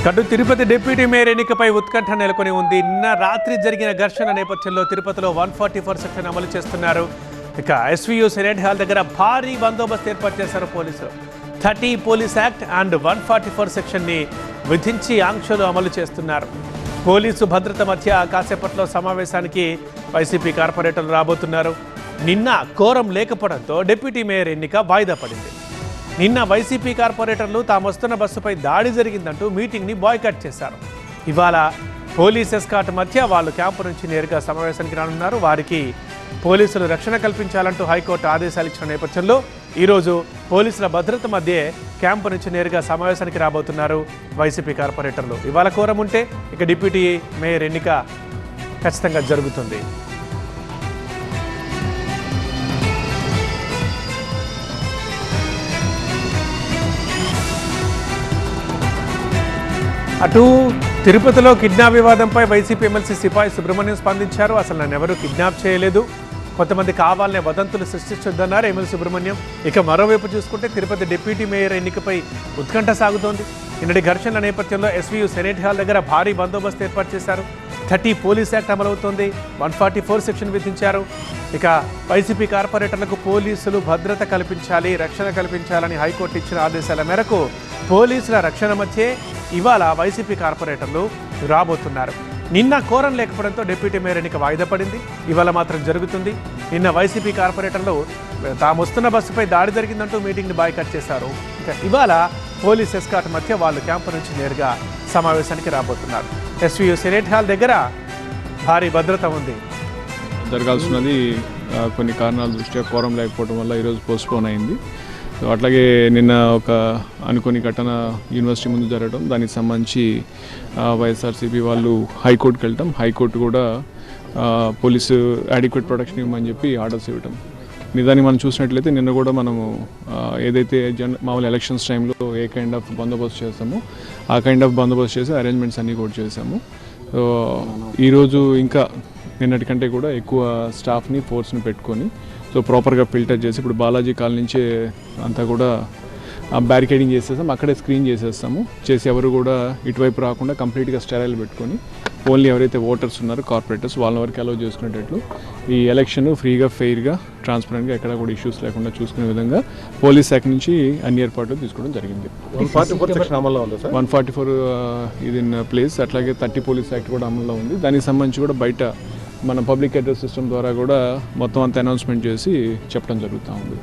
కటు Tirupati deputy mayor ఎన్నికపై ఉత్కంఠ నెలకొని ఉంది. నిన్న రాత్రి జరిగిన ఘర్షణ నేపథ్యంలో తిరుపతిలో 144 సెక్షన్ అమలు చేస్తున్నారు. ఇక ఎస్వీయూ సెనేట్ హాల్ దగ్గర భారీ బందోబస్తు ఏర్పాటు చేశారు పోలీసులు. 30 పోలీస్ యాక్ట్ అండ్ 144 సెక్షన్ ని విధించి ఆంక్షలు అమలు చేస్తున్నారు. పోలీసు భద్రత మధ్య కాసేపట్లో సమావేశానికి వైసీపీ కార్పొరేటర్లు రాబోతున్నారు. నిన్న కోరం లేకపోవడంతో డిప్యూటీ మేయర్ ఎన్నిక వాయిదా పడింది. నిన్న వైసీపీ కార్పొరేటర్లు తామొస్తున్న బస్సుపై దాడి జరిగిందంటూ మీటింగ్ని బాయ్కాట్ చేశారు. ఇవాళ పోలీస్ ఎస్కాట్ మధ్య వాళ్ళు క్యాంపు నుంచి నేరుగా సమావేశానికి రానున్నారు. వారికి పోలీసులు రక్షణ కల్పించాలంటూ హైకోర్టు ఆదేశాలు ఇచ్చిన నేపథ్యంలో ఈరోజు పోలీసుల భద్రత మధ్య క్యాంపు నుంచి నేరుగా సమావేశానికి రాబోతున్నారు వైసీపీ కార్పొరేటర్లు. ఇవాళ కోరం ఉంటే ఇక డిప్యూటీ మేయర్ ఎన్నిక ఖచ్చితంగా జరుగుతుంది. అటు తిరుపతిలో కిడ్నాప్ వివాదంపై వైసీపీ ఎమ్మెల్సీ సిపాయి సుబ్రహ్మణ్యం స్పందించారు. అసలు నన్ను ఎవరూ కిడ్నాప్ చేయలేదు, కొంతమంది కావాలనే వదంతులు సృష్టించొద్దన్నారు ఎమ్మెల్సీ సుబ్రహ్మణ్యం. ఇక మరోవైపు చూసుకుంటే తిరుపతి డిప్యూటీ మేయర్ ఎన్నికపై ఉత్కంఠ సాగుతోంది. నిన్నటి ఘర్షణల నేపథ్యంలో ఎస్వీయూ సెనేట్ హాల్ దగ్గర భారీ బందోబస్తు ఏర్పాటు చేశారు. 30 పోలీస్ యాక్ట్ అమలవుతోంది. 144 సెక్షన్ విధించారు. ఇక వైసీపీ కార్పొరేటర్లకు పోలీసులు భద్రత కల్పించాలి, రక్షణ కల్పించాలని హైకోర్టు ఇచ్చిన ఆదేశాల మేరకు పోలీసుల రక్షణ మధ్యే ఇవాళ వైసీపీ కార్పొరేటర్లు రాబోతున్నారు. నిన్న కోరం లేకపోవడంతో డిప్యూటీ మేయర్ ఎన్నిక వాయిదా పడింది. ఇవాళ మాత్రం జరుగుతుంది. నిన్న వైసీపీ కార్పొరేటర్లు తామొస్తున్న బస్సుపై దాడి జరిగిందంటూ మీటింగ్ని బాయ్కాట్ చేశారు. ఇక ఇవాళ పోలీస్ ఎస్కాట్ మధ్య వాళ్ళు క్యాంపు నుంచి నేరుగా సమావేశానికి రాబోతున్నారు. ఎస్వీయూ సెనేట్ హాల్ దగ్గర భారీ భద్రత ఉంది. జరగాల్సినది కొన్ని కారణాల దృష్ట్యా కోరం లేకపోవడం వల్ల ఈరోజు పోస్ట్పోన్ అయింది. అట్లాగే నిన్న ఒక అనుకోని ఘటన యూనివర్సిటీ ముందు జరగడం, దానికి సంబంధించి వైఎస్ఆర్సీపీ వాళ్ళు హైకోర్టుకి వెళ్ళటం, హైకోర్టు కూడా పోలీసు అడిక్వేట్ ప్రొటెక్షన్ ఇవ్వమని చెప్పి ఆర్డర్స్ ఇవ్వటం. నిజానికి మనం చూసినట్లయితే నిన్న కూడా మనము ఏదైతే మామూలు ఎలక్షన్స్ టైంలో ఏ కైండ్ ఆఫ్ బందోబస్తు చేస్తామో ఆ కైండ్ ఆఫ్ బందోబస్తు చేసి అరేంజ్మెంట్స్ అన్నీ కూడా చేశాము. సో ఈరోజు ఇంకా నిన్నటికంటే కూడా ఎక్కువ స్టాఫ్ని ఫోర్స్ని పెట్టుకొని సో ప్రాపర్గా ఫిల్టర్ చేసి ఇప్పుడు బాలాజీ కాలనీ నుంచే అంతా కూడా బ్యారికేడింగ్ చేసేస్తాం, అక్కడే స్క్రీన్ చేసేస్తాము. చేసి ఎవరు కూడా ఇటువైపు రాకుండా కంప్లీట్గా స్టెరైల్ పెట్టుకొని ఓన్లీ ఎవరైతే ఓటర్స్ ఉన్నారో కార్పొరేటర్స్ వాళ్ళ వరకు అలౌ చేసుకునేటట్లు ఈ ఎలక్షన్ ఫ్రీగా ఫెయిర్గా ట్రాన్స్పరెంట్గా ఎక్కడ కూడా ఇష్యూస్ లేకుండా చూసుకునే విధంగా పోలీస్ శాఖ నుంచి అన్ని ఏర్పాట్లు తీసుకోవడం జరిగింది. 144 ఇది ఇన్ ప్లేస్. అట్లాగే 30 పోలీస్ యాక్ట్ కూడా అమల్లో ఉంది. దానికి సంబంధించి కూడా బయట మన పబ్లిక్ అడ్రస్ సిస్టమ్ ద్వారా కూడా మొత్తం అంతా అనౌన్స్మెంట్ చేసి చెప్పడం జరుగుతూ ఉంది.